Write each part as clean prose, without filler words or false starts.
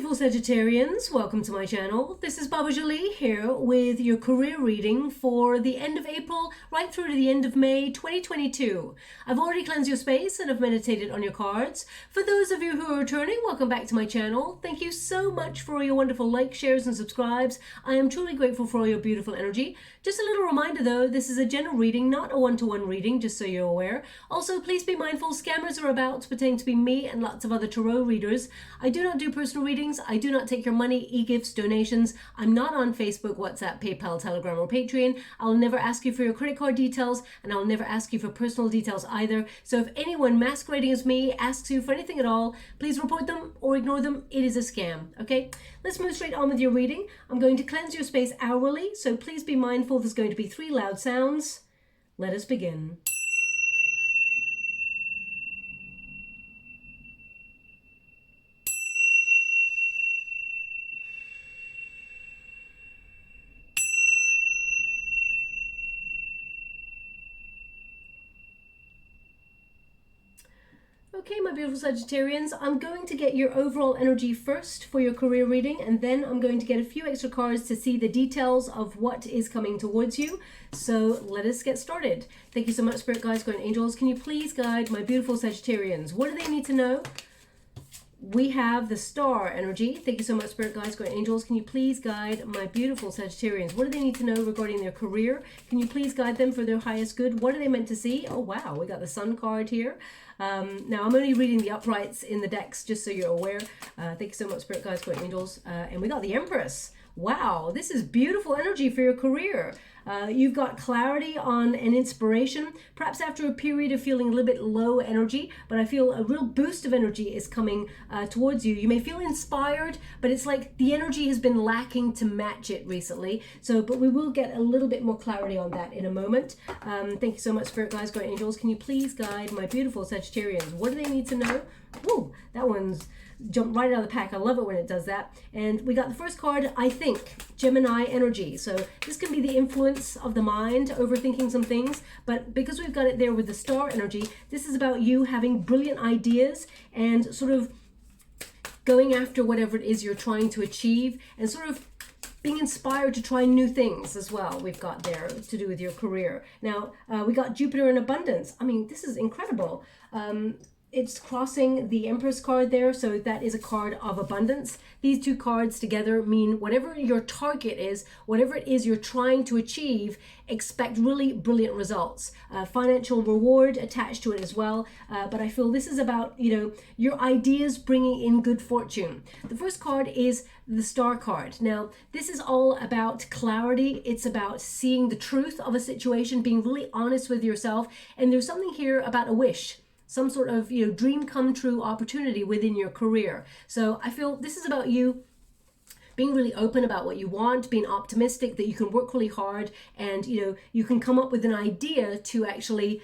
beautiful Sagittarians, welcome to my channel. This is Baba Jolie here with your career reading for the end of April right through to the end of May 2022. I've already cleansed your space and have meditated on your cards. For those of you who are returning, welcome back to my channel. Thank you so much for all your wonderful likes, shares and subscribes. I am truly grateful for all your beautiful energy. Just a little reminder though, this is a general reading, not a one-to-one reading, just so you're aware. Also, please be mindful, scammers are about to pretend to be me and lots of other tarot readers. I do not do personal readings. I do not take your money, e-gifts, donations. I'm not on Facebook, WhatsApp, PayPal, Telegram, or Patreon. I'll never ask you for your credit card details, and I'll never ask you for personal details either. So if anyone masquerading as me asks you for anything at all, please report them or ignore them. It is a scam, okay? Let's move straight on with your reading. I'm going to cleanse your space hourly, so please be mindful there's going to be 3 loud sounds. Let us begin. Okay, my beautiful Sagittarians, I'm going to get your overall energy first for your career reading, and then I'm going to get a few extra cards to see the details of what is coming towards you. So let us get started. Thank you so much, Spirit Guides, Guardian Angels. Can you please guide my beautiful Sagittarians? What do they need to know? We have the star energy. Thank you so much, Spirit Guides, Guardian Angels. Can you please guide my beautiful Sagittarians? What do they need to know regarding their career? Can you please guide them for their highest good? What are they meant to see? Oh, wow. We got the Sun card here. Now, I'm only reading the uprights in the decks, just so you're aware. Thank you so much, Spirit Guides, Guardian Angels. And we got the Empress. Wow, this is beautiful energy for your career. You've got clarity on an inspiration, perhaps after a period of feeling a little bit low energy, but I feel a real boost of energy is coming towards you. You may feel inspired, but it's like the energy has been lacking to match it recently. So, but we will get a little bit more clarity on that in a moment. Thank you so much, Spirit Guides, Guardian Angels. Can you please guide my beautiful Sagittarians? What do they need to know? Woo, that one's jumped right out of the pack. I love it when it does that. And we got the first card, I think, Gemini energy. So this can be the influence of the mind, overthinking some things. But because we've got it there with the star energy, this is about you having brilliant ideas and sort of going after whatever it is you're trying to achieve and sort of being inspired to try new things as well. We've got there to do with your career. Now, we got Jupiter in abundance. I mean, this is incredible. It's crossing the Empress card there, so that is a card of abundance. These two cards together mean whatever your target is, whatever it is you're trying to achieve, expect really brilliant results. Financial reward attached to it as well, but I feel this is about, you know, your ideas bringing in good fortune. The first card is the Star card. Now, this is all about clarity. It's about seeing the truth of a situation, being really honest with yourself, and there's something here about a wish. Some sort of, you know, dream come true opportunity within your career. So I feel this is about you being really open about what you want, being optimistic that you can work really hard and, you know, you can come up with an idea to actually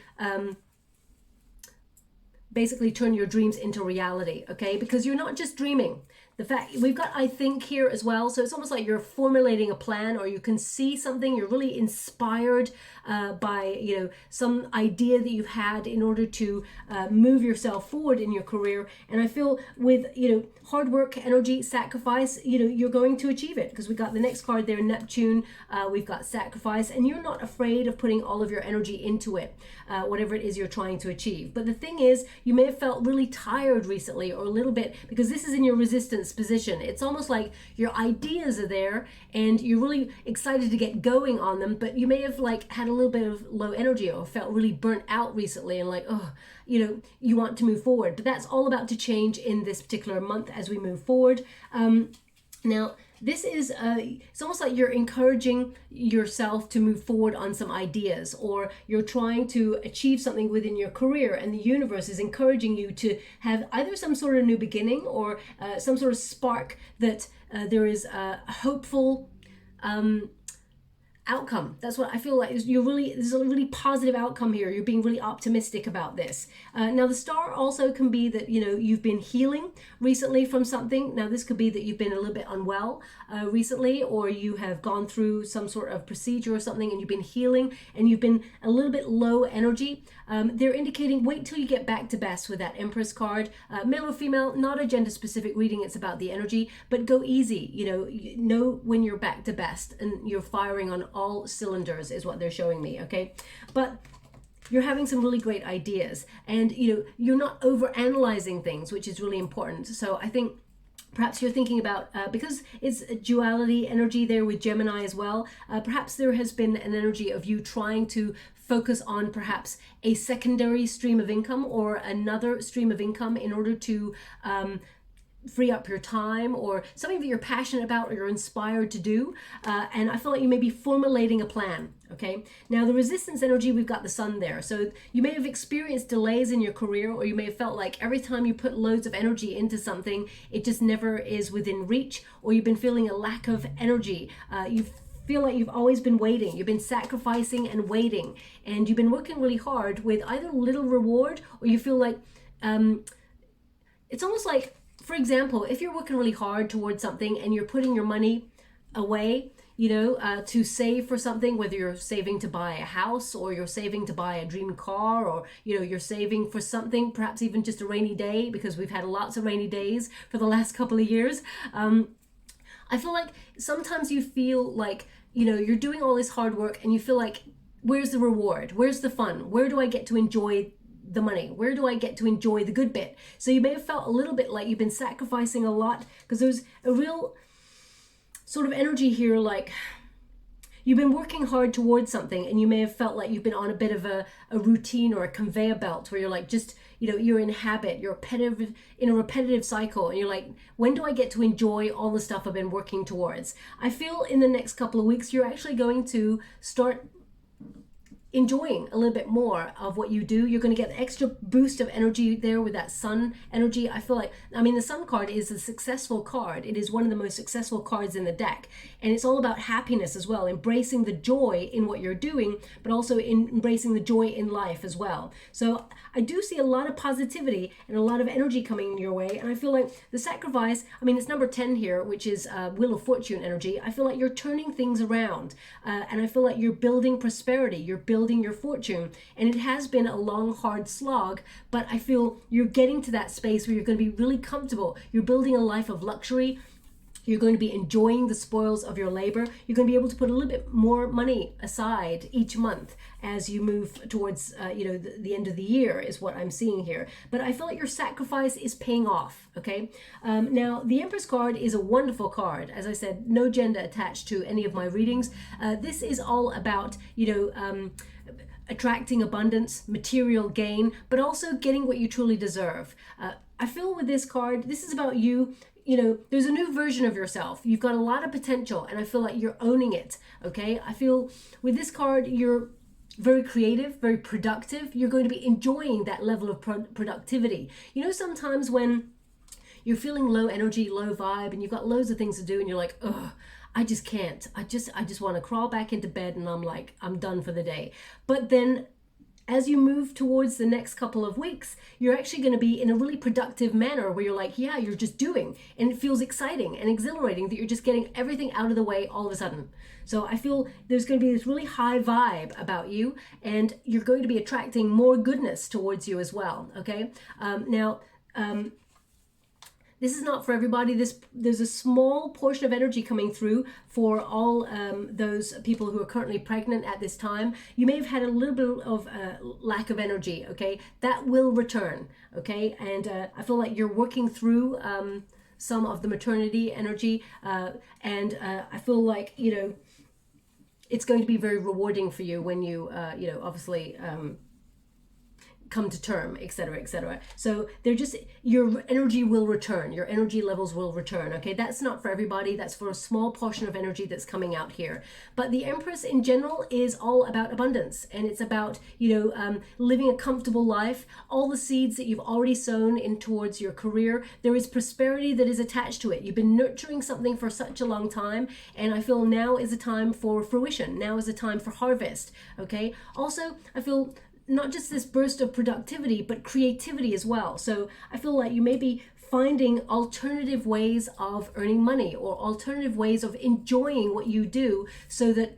basically turn your dreams into reality, okay? Because you're not just dreaming. The fact we've got I think here as well, so it's almost like you're formulating a plan, or you can see something, you're really inspired by, you know, some idea that you've had in order to move yourself forward in your career. And I feel with, you know, hard work, energy, sacrifice, you know, you're going to achieve it, because we got the next card there, Neptune. We've got sacrifice, and you're not afraid of putting all of your energy into it, whatever it is you're trying to achieve. But the thing is, you may have felt really tired recently, or a little bit, because this is in your resistance position. It's almost like your ideas are there and you're really excited to get going on them, but you may have like had a little bit of low energy or felt really burnt out recently and like, oh, you know, you want to move forward. But that's all about to change in this particular month as we move forward. Now, this is, it's almost like you're encouraging yourself to move forward on some ideas, or you're trying to achieve something within your career, and the universe is encouraging you to have either some sort of new beginning or some sort of spark that there is a hopeful outcome. That's what I feel like. There's a really positive outcome here. You're being really optimistic about this. Now the star also can be that, you know, you've been healing recently from something. Now this could be that you've been a little bit unwell recently, or you have gone through some sort of procedure or something and you've been healing and you've been a little bit low energy. They're indicating wait till you get back to best with that Empress card. Male or female, not a gender specific reading, it's about the energy, but go easy. You know when you're back to best and you're firing on all cylinders is what they're showing me, okay? But you're having some really great ideas, and you know, you're not over analyzing things, which is really important. So I think perhaps you're thinking about, because it's a duality energy there with Gemini as well, perhaps there has been an energy of you trying to focus on perhaps a secondary stream of income or another stream of income in order to free up your time, or something that you're passionate about or you're inspired to do. And I feel like you may be formulating a plan, okay? Now the resistance energy, we've got the sun there. So you may have experienced delays in your career, or you may have felt like every time you put loads of energy into something, it just never is within reach, or you've been feeling a lack of energy. You feel like you've always been waiting. You've been sacrificing and waiting, and you've been working really hard with either little reward, or you feel like it's almost like, for example, if you're working really hard towards something and you're putting your money away, you know, to save for something, whether you're saving to buy a house or you're saving to buy a dream car, or, you know, you're saving for something, perhaps even just a rainy day, because we've had lots of rainy days for the last couple of years. I feel like sometimes you feel like, you know, you're doing all this hard work and you feel like, where's the reward? Where's the fun? Where do I get to enjoy the money? Where do I get to enjoy the good bit? So you may have felt a little bit like you've been sacrificing a lot, because there's a real sort of energy here, like you've been working hard towards something and you may have felt like you've been on a bit of a routine or a conveyor belt where you're like, just, you know, you're in habit, you're in a repetitive cycle, and you're like, when do I get to enjoy all the stuff I've been working towards? I feel in the next couple of weeks you're actually going to start enjoying a little bit more of what you do. You're going to get an extra boost of energy there with that sun energy. I feel like, I mean, the sun card is a successful card. It is one of the most successful cards in the deck, and it's all about happiness as well, embracing the joy in what you're doing, but also embracing the joy in life as well. So I do see a lot of positivity and a lot of energy coming your way, and I feel like the sacrifice, I mean, it's number 10 here, which is Wheel of Fortune energy. I feel like you're turning things around, and I feel like you're building prosperity, you're building your fortune, and it has been a long, hard slog, but I feel you're getting to that space where you're going to be really comfortable. You're building a life of luxury. You're going to be enjoying the spoils of your labor. You're going to be able to put a little bit more money aside each month as you move towards, you know, the end of the year is what I'm seeing here. But I feel like your sacrifice is paying off, okay? Now, the Empress card is a wonderful card. As I said, no gender attached to any of my readings. This is all about, you know, attracting abundance, material gain, but also getting what you truly deserve. I feel with this card, this is about you. You know, there's a new version of yourself. You've got a lot of potential, and I feel like you're owning it, okay? I feel with this card, you're very creative, very productive. You're going to be enjoying that level of productivity. You know, sometimes when you're feeling low energy, low vibe, and you've got loads of things to do, and you're like, ugh, I just can't. I just want to crawl back into bed, and I'm like, I'm done for the day. But then as you move towards the next couple of weeks, you're actually going to be in a really productive manner where you're like, yeah, you're just doing, and it feels exciting and exhilarating that you're just getting everything out of the way all of a sudden. So I feel there's going to be this really high vibe about you, and you're going to be attracting more goodness towards you as well, okay? This is not for everybody. There's a small portion of energy coming through for all those people who are currently pregnant at this time. You may have had a little bit of lack of energy, okay? That will return, okay? And I feel like you're working through some of the maternity energy, and I feel like, you know, it's going to be very rewarding for you when you, you know, obviously come to term, etc., etc. So they're just, your energy will return, your energy levels will return. Okay, that's not for everybody, that's for a small portion of energy that's coming out here. But the Empress in general is all about abundance, and it's about, you know, living a comfortable life. All the seeds that you've already sown in towards your career, there is prosperity that is attached to it. You've been nurturing something for such a long time, and I feel now is a time for fruition, now is a time for harvest. Okay, also I feel not just this burst of productivity, but creativity as well. So I feel like you may be finding alternative ways of earning money, or alternative ways of enjoying what you do, so that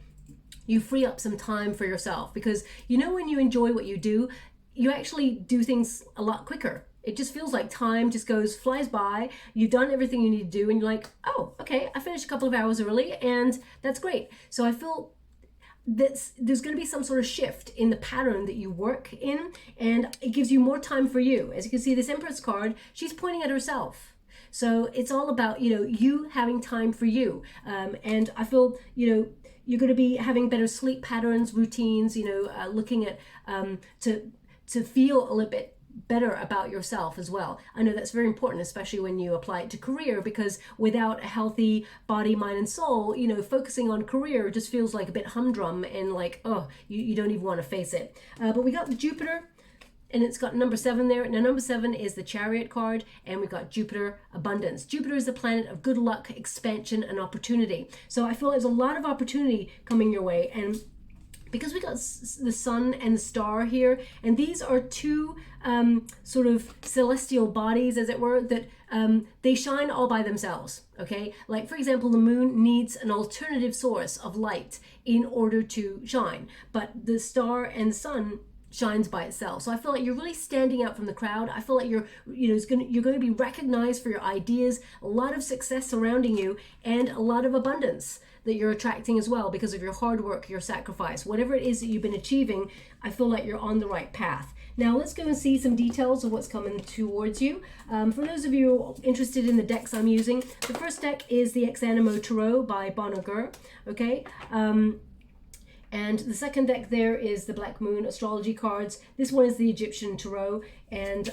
you free up some time for yourself. Because you know, when you enjoy what you do, you actually do things a lot quicker. It just feels like time just flies by. You've done everything you need to do, and you're like, oh, okay, I finished a couple of hours early, and that's great. So I feel there's going to be some sort of shift in the pattern that you work in, and it gives you more time for you. As you can see, this Empress card, she's pointing at herself. So it's all about, you know, you having time for you. And I feel, you know, you're going to be having better sleep patterns, routines, you know, looking at to feel a little bit better about yourself as well. I know that's very important, especially when you apply it to career, because without a healthy body, mind, and soul, you know, focusing on career just feels like a bit humdrum, and like, oh, you don't even want to face it. But we got the Jupiter, and it's got number 7 there. Now number 7 is the Chariot card, and we've got Jupiter abundance. Jupiter is the planet of good luck, expansion, and opportunity. So I feel there's a lot of opportunity coming your way, and because we got the sun and the star here, and these are two sort of celestial bodies, as it were, that they shine all by themselves. Okay, like for example, the moon needs an alternative source of light in order to shine, but the star and the sun shines by itself. So I feel like you're really standing out from the crowd. I feel like you're going to be recognized for your ideas, a lot of success surrounding you, and a lot of abundance that you're attracting as well because of your hard work, your sacrifice, whatever it is that you've been achieving. I feel like you're on the right path. Now let's go and see some details of what's coming towards you. For those of you interested in the decks I'm using, the first deck is the Ex Animo Tarot by Bonnegur. Okay. And the second deck there is the Black Moon Astrology cards. This one is the Egyptian Tarot. And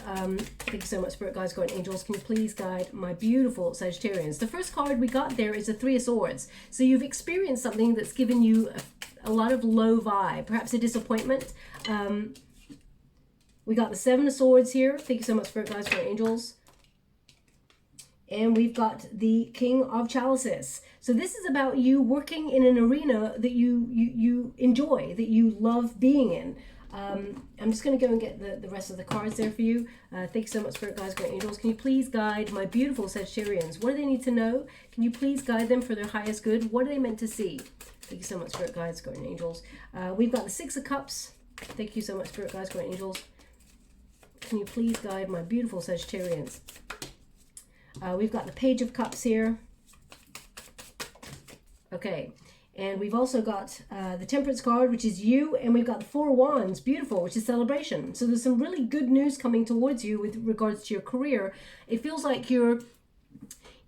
thank you so much, Spirit Guides, Guardian Angels. Can you please guide my beautiful Sagittarians? The first card we got there is the Three of Swords. So you've experienced something that's given you a lot of low vibe, perhaps a disappointment. We got the Seven of Swords here. Thank you so much, Spirit Guides, Guardian Angels. And we've got the King of Chalices. So this is about you working in an arena that you enjoy, that you love being in. I'm just going to go and get the rest of the cards there for you. Thank you so much, Spirit Guides, Guardian Angels. Can you please guide my beautiful Sagittarians? What do they need to know? Can you please guide them for their highest good? What are they meant to see? Thank you so much, Spirit Guides, Guardian Angels. We've got the Six of Cups. Thank you so much, Spirit Guides, Guardian Angels. Can you please guide my beautiful Sagittarians? We've got the Page of Cups here. Okay, and we've also got the Temperance card, which is you, and we've got the Four of Wands, beautiful, which is celebration. So there's some really good news coming towards you with regards to your career. It feels like you're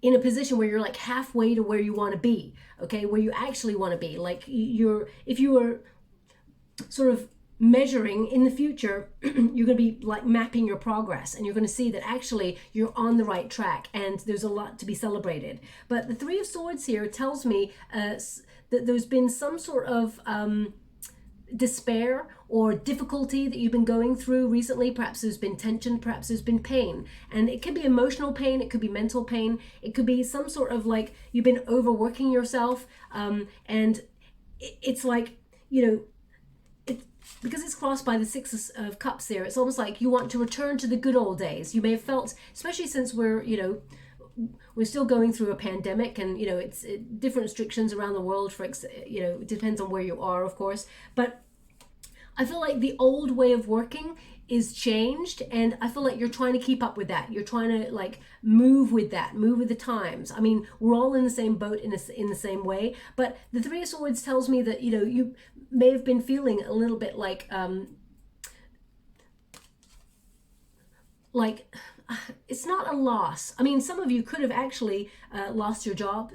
in a position where you're like halfway to where you want to be, okay, where you actually want to be. Like if you were sort of measuring in the future, you're going to be like mapping your progress, and you're going to see that actually you're on the right track, and there's a lot to be celebrated. But the Three of Swords here tells me that there's been some sort of despair or difficulty that you've been going through recently. Perhaps there's been tension, perhaps there's been pain, and it could be emotional pain, it could be mental pain, it could be some sort of like you've been overworking yourself, and it's like, you know, because it's crossed by the Six of Cups there, it's almost like you want to return to the good old days. You may have felt, especially since we're still going through a pandemic, and it's different restrictions around the world for it depends on where you are, of course, but I feel like the old way of working is changed, and I feel like you're trying to keep up with that. You're trying to like move with that, move with the times. I mean, we're all in the same boat in the same way, but the Three of Swords tells me that you may have been feeling a little bit like it's not a loss. I mean, some of you could have actually lost your job.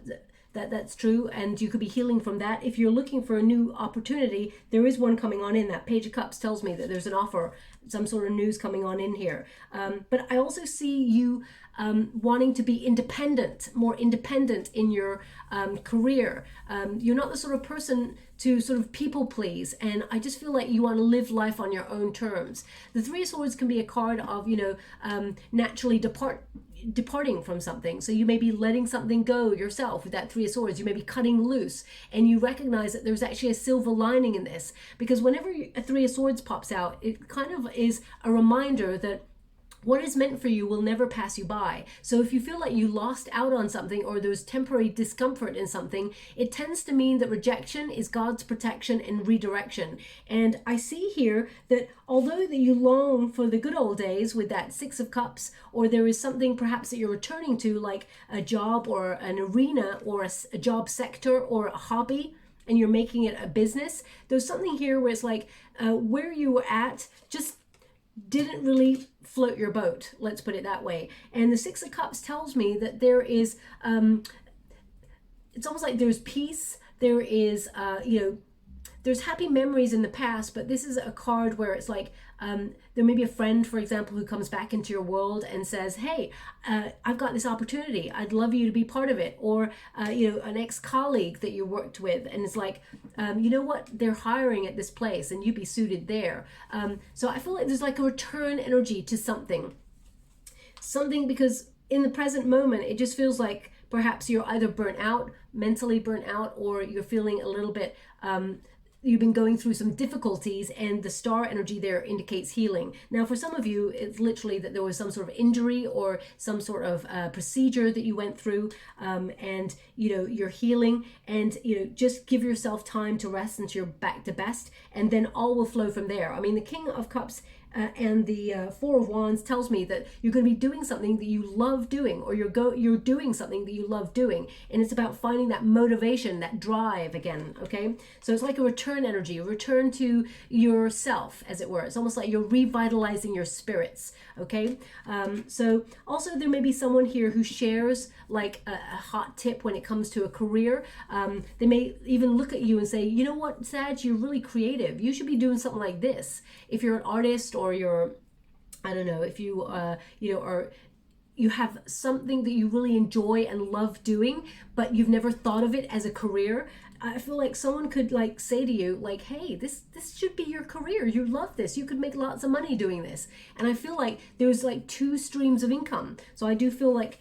that's true, and you could be healing from that. If you're looking for a new opportunity, there is one coming on in. That Page of Cups tells me that there's an offer, some sort of news coming on in here. But I also see you wanting to be independent, more independent in your career. You're not the sort of person to sort of people please, and I just feel like you want to live life on your own terms. The Three of Swords can be a card of, you know, naturally departing from something. So you may be letting something go yourself with that Three of Swords. You may be cutting loose, and you recognize that there's actually a silver lining in this, because whenever a Three of Swords pops out, it kind of is a reminder that what is meant for you will never pass you by. So if you feel like you lost out on something, or there's temporary discomfort in something, it tends to mean that rejection is God's protection and redirection. And I see here that although that you long for the good old days with that Six of Cups, or there is something perhaps that you're returning to, like a job or an arena or a job sector or a hobby, and you're making it a business, there's something here where it's like where you were at just didn't really float your boat, let's put it that way. And the Six of Cups tells me that there is it's almost like there's peace, there is you know, there's happy memories in the past, but this is a card where it's like there may be a friend, for example, who comes back into your world and says, hey, I've got this opportunity, I'd love you to be part of it. Or you know, an ex-colleague that you worked with, and it's like, you know what, they're hiring at this place and you'd be suited there. So I feel like there's like a return energy to something, because in the present moment it just feels like perhaps you're either burnt out, mentally burnt out, or you're feeling a little bit you've been going through some difficulties, and the star energy there indicates healing. Now, for some of you, it's literally that there was some sort of injury or some sort of procedure that you went through, and you know, you're healing, and you know, just give yourself time to rest until you're back to best, and then all will flow from there. I mean, the King of Cups and the Four of Wands tells me that you're going to be doing something that you love doing, or you're doing something that you love doing, and it's about finding that motivation, that drive again. Okay, so it's like a return energy, a return to yourself, as it were. It's almost like you're revitalizing your spirits. Okay, so also there may be someone here who shares like a hot tip when it comes to a career. They may even look at you and say, you know what, Sag, you're really creative, you should be doing something like this. If you're an artist, or you're, I don't know, if you you know, or you have something that you really enjoy and love doing, but you've never thought of it as a career, I feel like someone could like say to you, like, hey, this should be your career, you love this, you could make lots of money doing this. And I feel like there's like two streams of income. So I do feel like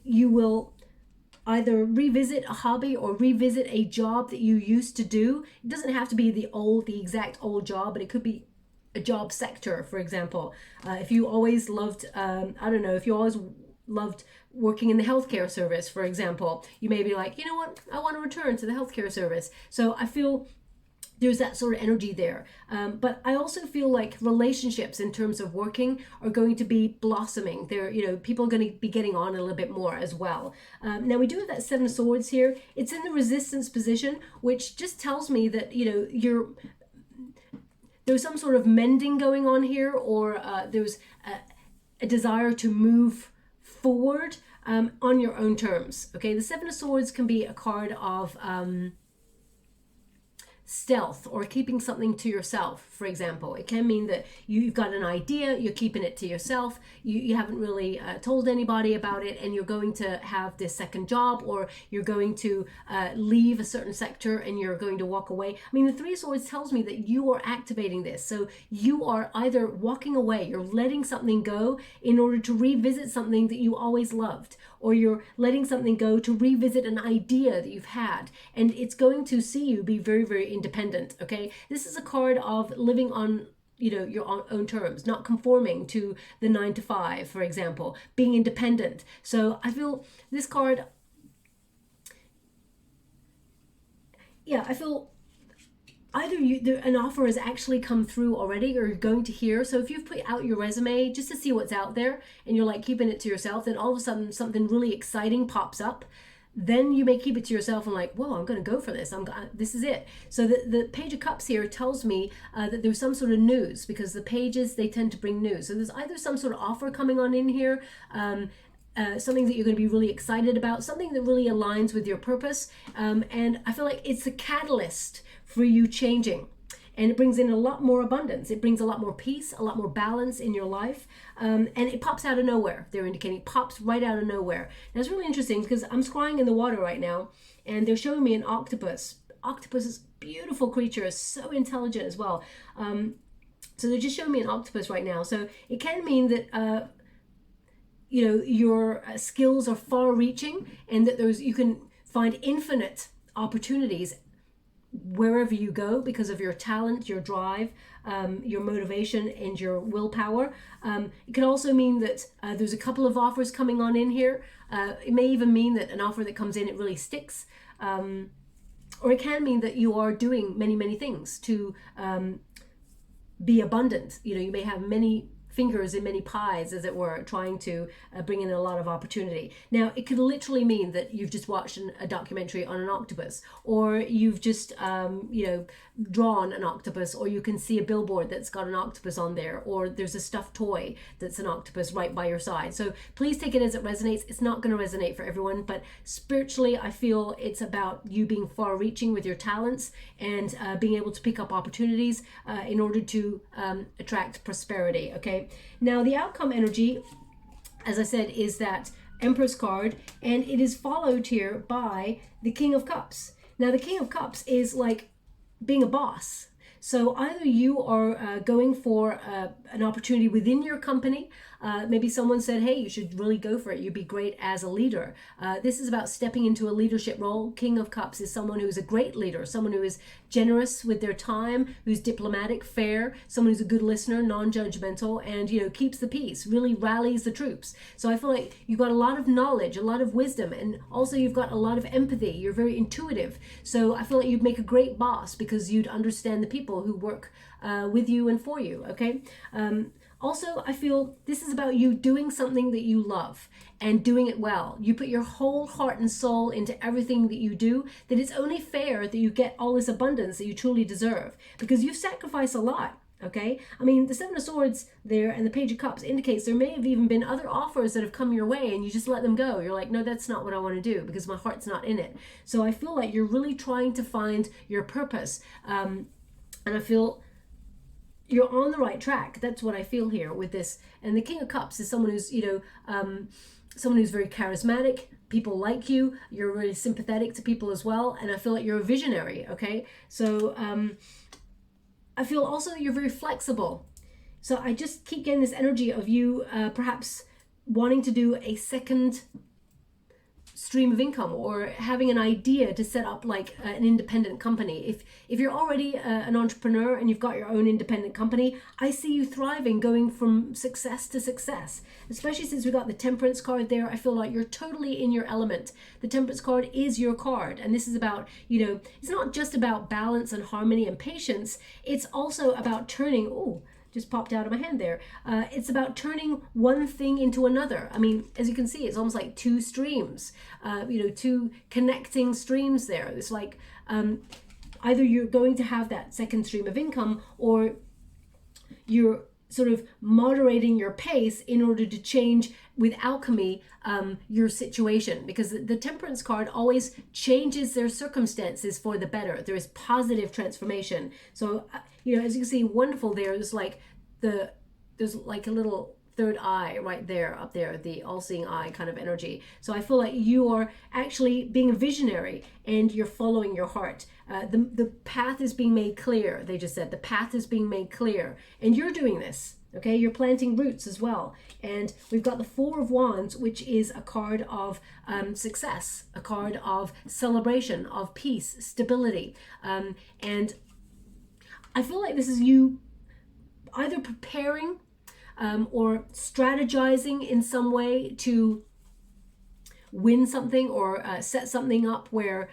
you will either revisit a hobby or revisit a job that you used to do. It doesn't have to be the exact old job, but it could be a job sector, for example. If you always loved, I don't know, if you always loved working in the healthcare service, for example, you may be like, you know what, I want to return to the healthcare service. So I feel there's that sort of energy there. But I also feel like relationships in terms of working are going to be blossoming. There, you know, people are going to be getting on a little bit more as well. Now we do have that Seven of Swords here. It's in the resistance position, which just tells me that, you know, there's some sort of mending going on here, or there's a desire to move forward on your own terms. Okay, the Seven of Swords can be a card of stealth, or keeping something to yourself, for example. It can mean that you've got an idea, you're keeping it to yourself, you haven't really told anybody about it, and you're going to have this second job, or you're going to leave a certain sector and you're going to walk away. I mean, the Three of Swords tells me that you are activating this. So you are either walking away, you're letting something go in order to revisit something that you always loved, or you're letting something go to revisit an idea that you've had, and it's going to see you be very, very independent. Okay, this is a card of living on, you know, your own terms, not conforming to the 9 to 5, for example, being independent. So I feel this card, yeah, I feel either an offer has actually come through already, or you're going to hear. So if you've put out your resume just to see what's out there, and you're like keeping it to yourself, then all of a sudden something really exciting pops up. Then you may keep it to yourself and like, whoa, I'm going to go for this. This is it. So the Page of Cups here tells me that there's some sort of news, because the pages, they tend to bring news. So there's either some sort of offer coming on in here, something that you're going to be really excited about, something that really aligns with your purpose. And I feel like it's a catalyst for you changing. And it brings in a lot more abundance. It brings a lot more peace, a lot more balance in your life. And it pops out of nowhere. They're indicating it pops right out of nowhere. And it's really interesting because I'm scrying in the water right now, and they're showing me an octopus. Octopus is a beautiful creature, is so intelligent as well. So they're just showing me an octopus right now. So it can mean that you know, your skills are far-reaching, and that you can find infinite opportunities wherever you go because of your talent, your drive, your motivation, and your willpower. It can also mean that there's a couple of offers coming on in here. It may even mean that an offer that comes in, it really sticks. Or it can mean that you are doing many, many things to be abundant. You know, you may have many fingers in many pies, as it were, trying to bring in a lot of opportunity. Now, it could literally mean that you've just watched a documentary on an octopus, or you've just, you know, drawn an octopus, or you can see a billboard that's got an octopus on there, or there's a stuffed toy that's an octopus right by your side. So please take it as it resonates. It's not going to resonate for everyone, but spiritually, I feel it's about you being far-reaching with your talents and being able to pick up opportunities in order to attract prosperity, okay? Now, the outcome energy, as I said, is that Empress card, and it is followed here by the King of Cups. Now, the King of Cups is like being a boss. So either you are going for an opportunity within your company. Maybe someone said, hey, you should really go for it. You'd be great as a leader. This is about stepping into a leadership role. King of Cups is someone who is a great leader, someone who is generous with their time, who's diplomatic, fair, someone who's a good listener, non-judgmental, and, you know, keeps the peace, really rallies the troops. So I feel like you've got a lot of knowledge, a lot of wisdom, and also you've got a lot of empathy. You're very intuitive. So I feel like you'd make a great boss because you'd understand the people who work with you and for you, okay? Also, I feel this is about you doing something that you love and doing it well. You put your whole heart and soul into everything that you do, that it's only fair that you get all this abundance that you truly deserve, because you sacrifice a lot, okay? I mean, the Seven of Swords there and the Page of Cups indicates there may have even been other offers that have come your way and you just let them go. You're like, no, that's not what I want to do because my heart's not in it. So I feel like you're really trying to find your purpose. And I feel you're on the right track. That's what I feel here with this. And the King of Cups is someone who's, you know, someone who's very charismatic. People like you. You're really sympathetic to people as well. And I feel like you're a visionary, okay? So I feel also you're very flexible. So I just keep getting this energy of you perhaps wanting to do a second stream of income, or having an idea to set up like an independent company. If you're already an entrepreneur and you've got your own independent company, I see you thriving, going from success to success, especially since we got the Temperance card there. I feel like you're totally in your element. The Temperance card is your card, and this is about, you know, it's not just about balance and harmony and patience. It's also about turning, oh, just popped out of my hand there. It's about turning one thing into another. I mean, as you can see, it's almost like two streams, you know, two connecting streams there. It's like either you're going to have that second stream of income, or you're sort of moderating your pace in order to change with alchemy your situation, because the Temperance card always changes their circumstances for the better. There is positive transformation. So you know, as you can see, wonderful there. There's like there's like a little third eye right there, up there, the all-seeing eye kind of energy. So I feel like you are actually being a visionary and you're following your heart. The path is being made clear. They just said the path is being made clear, and you're doing this. Okay, you're planting roots as well. And we've got the Four of Wands, which is a card of success, a card of celebration, of peace, stability. And I feel like this is you either preparing or strategizing in some way to win something, or set something up where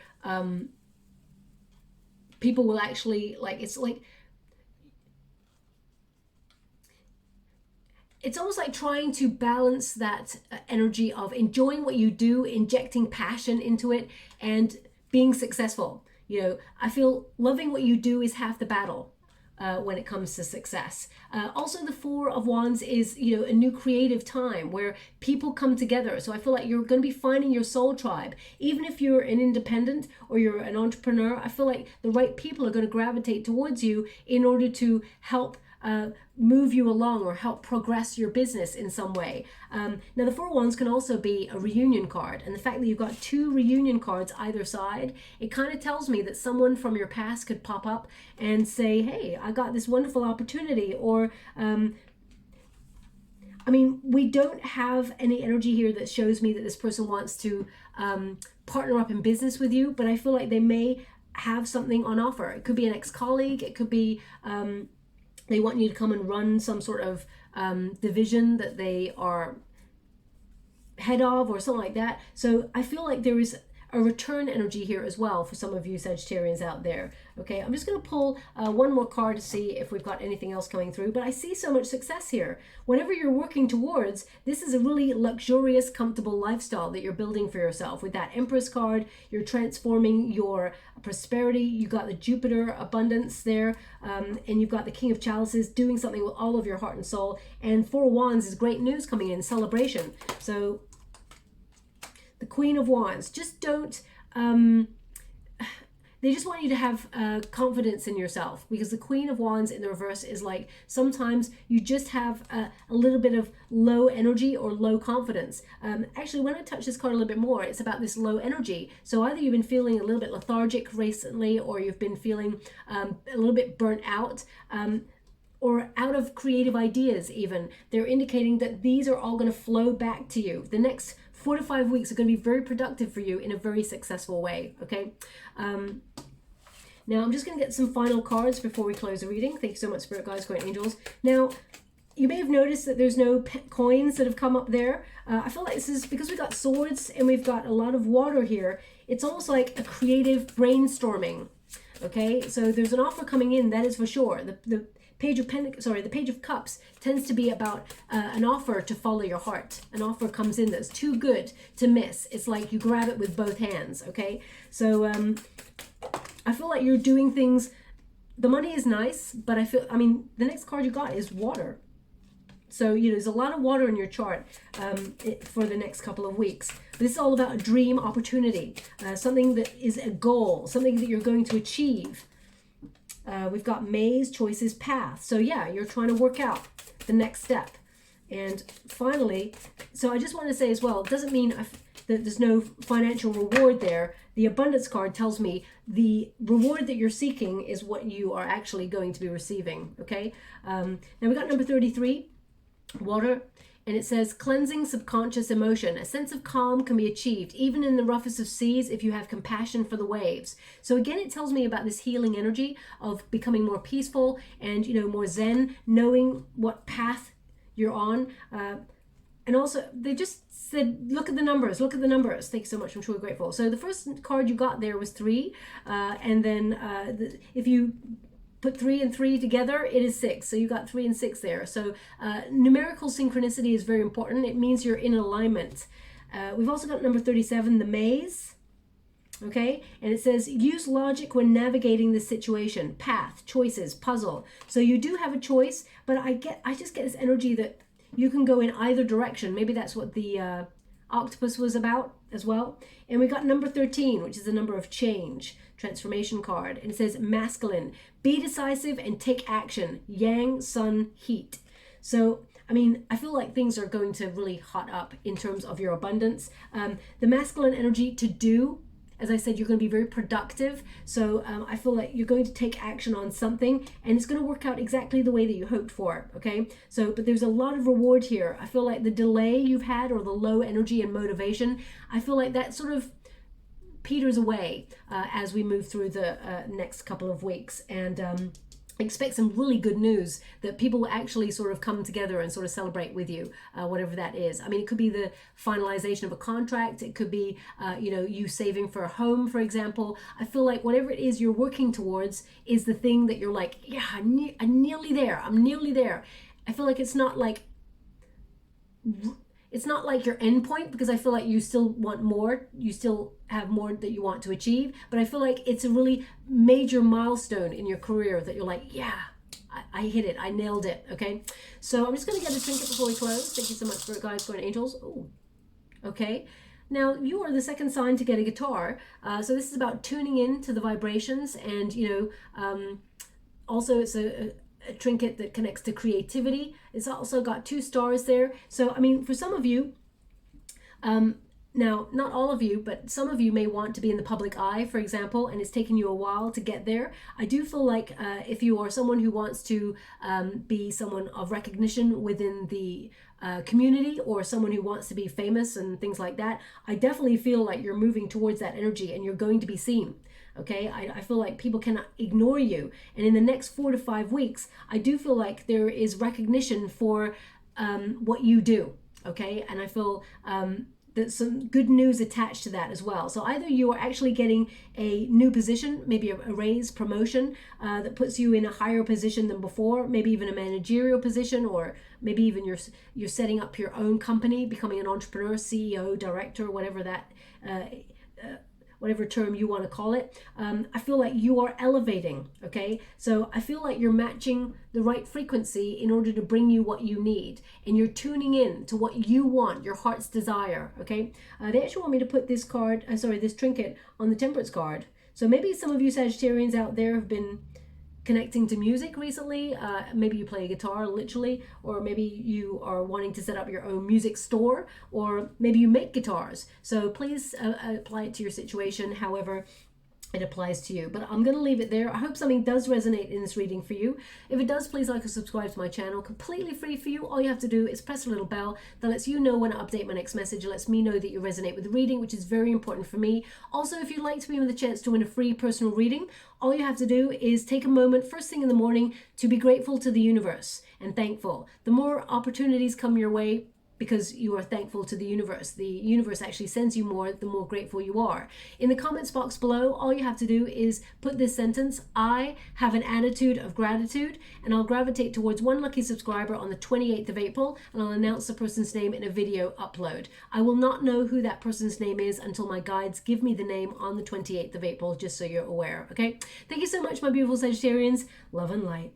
people will actually, like, it's almost like trying to balance that energy of enjoying what you do, injecting passion into it, and being successful. You know, I feel loving what you do is half the battle. when it comes to success. Also, the Four of Wands is, you know, a new creative time where people come together. So I feel like you're going to be finding your soul tribe. Even if you're an independent or you're an entrepreneur, I feel like the right people are going to gravitate towards you in order to help move you along or help progress your business in some way. Now the Four of Wands can also be a reunion card, and the fact that you've got two reunion cards either side, it kind of tells me that someone from your past could pop up and say, hey, I got this wonderful opportunity, or I mean, we don't have any energy here that shows me that this person wants to partner up in business with you, but I feel like they may have something on offer. It could be an ex-colleague, it could be they want you to come and run some sort of division that they are head of or something like that. So I feel like there is a return energy here as well for some of you Sagittarians out there. Okay, I'm just going to pull one more card to see if we've got anything else coming through, but I see so much success here. Whatever you're working towards, this is a really luxurious, comfortable lifestyle that you're building for yourself. With that Empress card, you're transforming your prosperity. You got the Jupiter abundance there, and you've got the King of Chalices doing something with all of your heart and soul. And Four of Wands is great news coming in, celebration. So the Queen of Wands, just don't they just want you to have confidence in yourself, because the Queen of Wands in the reverse is like sometimes you just have a little bit of low energy or low confidence. Actually, when I touch this card a little bit more, it's about this low energy. So either you've been feeling a little bit lethargic recently, or you've been feeling a little bit burnt out, or out of creative ideas even. They're indicating that these are all going to flow back to you. The next 4 to 5 weeks are going to be very productive for you in a very successful way, okay? Now I'm just going to get some final cards before we close the reading. Thank you so much, Spirit Guides, Great Angels. Now, you may have noticed that there's no coins that have come up there. I feel like this is because we've got swords and we've got a lot of water here. It's almost like a creative brainstorming, okay? So there's an offer coming in, that is for sure. The Page of the Page of Cups tends to be about an offer to follow your heart. An offer comes in that's too good to miss. It's like you grab it with both hands, okay? So I feel like you're doing things. The money is nice, but I mean, the next card you got is water. So, you know, there's a lot of water in your chart for the next couple of weeks. This is all about a dream opportunity, something that is a goal, something that you're going to achieve. We've got maze, choices, path. So yeah, you're trying to work out the next step. And finally, so I just want to say as well, it doesn't mean that there's no financial reward there. The abundance card tells me the reward that you're seeking is what you are actually going to be receiving, okay? Now we got number 33, water. And it says, cleansing subconscious emotion. A sense of calm can be achieved, even in the roughest of seas, if you have compassion for the waves. So again, it tells me about this healing energy of becoming more peaceful and, you know, more zen, knowing what path you're on. And also, they just said, look at the numbers, look at the numbers. Thanks so much, I'm truly grateful. So the first card you got there was 3. And then if you put 3 and 3 together, it is 6. So you got 3 and 6 there. So numerical synchronicity is very important. It means you're in alignment. We've also got number 37, the maze. Okay, and it says use logic when navigating the situation. Path, choices, puzzle. So you do have a choice, but I just get this energy that you can go in either direction. Maybe that's what the octopus was about as well. And we got number 13, which is the number of change, transformation card. And it says masculine, be decisive and take action. Yang, sun, heat. So, I mean, I feel like things are going to really hot up in terms of your abundance. The masculine energy to do, as I said, you're going to be very productive. So I feel like you're going to take action on something and it's going to work out exactly the way that you hoped for, okay? So, but there's a lot of reward here. I feel like the delay you've had or the low energy and motivation, I feel like that sort of peters away as we move through the next couple of weeks. And expect some really good news that people will actually sort of come together and sort of celebrate with you, whatever that is. I mean, it could be the finalization of a contract. It could be, you know, you saving for a home, for example. I feel like whatever it is you're working towards is the thing that you're like, yeah, I'm nearly there. I'm nearly there. I feel like it's not like your end point, because I feel like you still want more. You still have more that you want to achieve. But I feel like it's a really major milestone in your career that you're like, yeah, I hit it. I nailed it. Okay. So I'm just going to get a trinket before we close. Thank you so much for guides, going angels. Oh, okay. Now, you are the second sign to get a guitar. So this is about tuning in to the vibrations, and, you know, also it's a trinket that connects to creativity. It's also got 2 stars there. So, I mean, for some of you, now, not all of you, but some of you may want to be in the public eye, for example, and it's taken you a while to get there. I do feel like if you are someone who wants to be someone of recognition within the community, or someone who wants to be famous and things like that, I definitely feel like you're moving towards that energy and you're going to be seen. Okay, I feel like people cannot ignore you. And in the next 4 to 5 weeks, I do feel like there is recognition for what you do. Okay, and I feel there's some good news attached to that as well. So either you are actually getting a new position, maybe a raise, promotion that puts you in a higher position than before, maybe even a managerial position, or maybe even you're setting up your own company, becoming an entrepreneur, CEO, director, whatever that whatever term you want to call it. I feel like you are elevating, okay? So I feel like you're matching the right frequency in order to bring you what you need, and you're tuning in to what you want, your heart's desire, okay? They actually want me to put this card, this trinket on the Temperance card. So maybe some of you Sagittarians out there have been connecting to music recently. Maybe you play a guitar literally, or maybe you are wanting to set up your own music store, or maybe you make guitars. So please apply it to your situation however it applies to you. But I'm going to leave it there. I hope something does resonate in this reading for you. If it does, please like and subscribe to my channel. Completely free for you. All you have to do is press a little bell that lets you know when I update my next message. It lets me know that you resonate with the reading, which is very important for me. Also, if you'd like to be with a chance to win a free personal reading, all you have to do is take a moment first thing in the morning to be grateful to the universe and thankful. The more opportunities come your way, because you are thankful to the universe actually sends you more the more grateful you are. In the comments box below, all you have to do is put this sentence: I have an attitude of gratitude, and I'll gravitate towards one lucky subscriber on the 28th of April, and I'll announce the person's name in a video upload. I will not know who that person's name is until my guides give me the name on the 28th of April, just so you're aware, okay? Thank you so much, my beautiful Sagittarians. Love and light.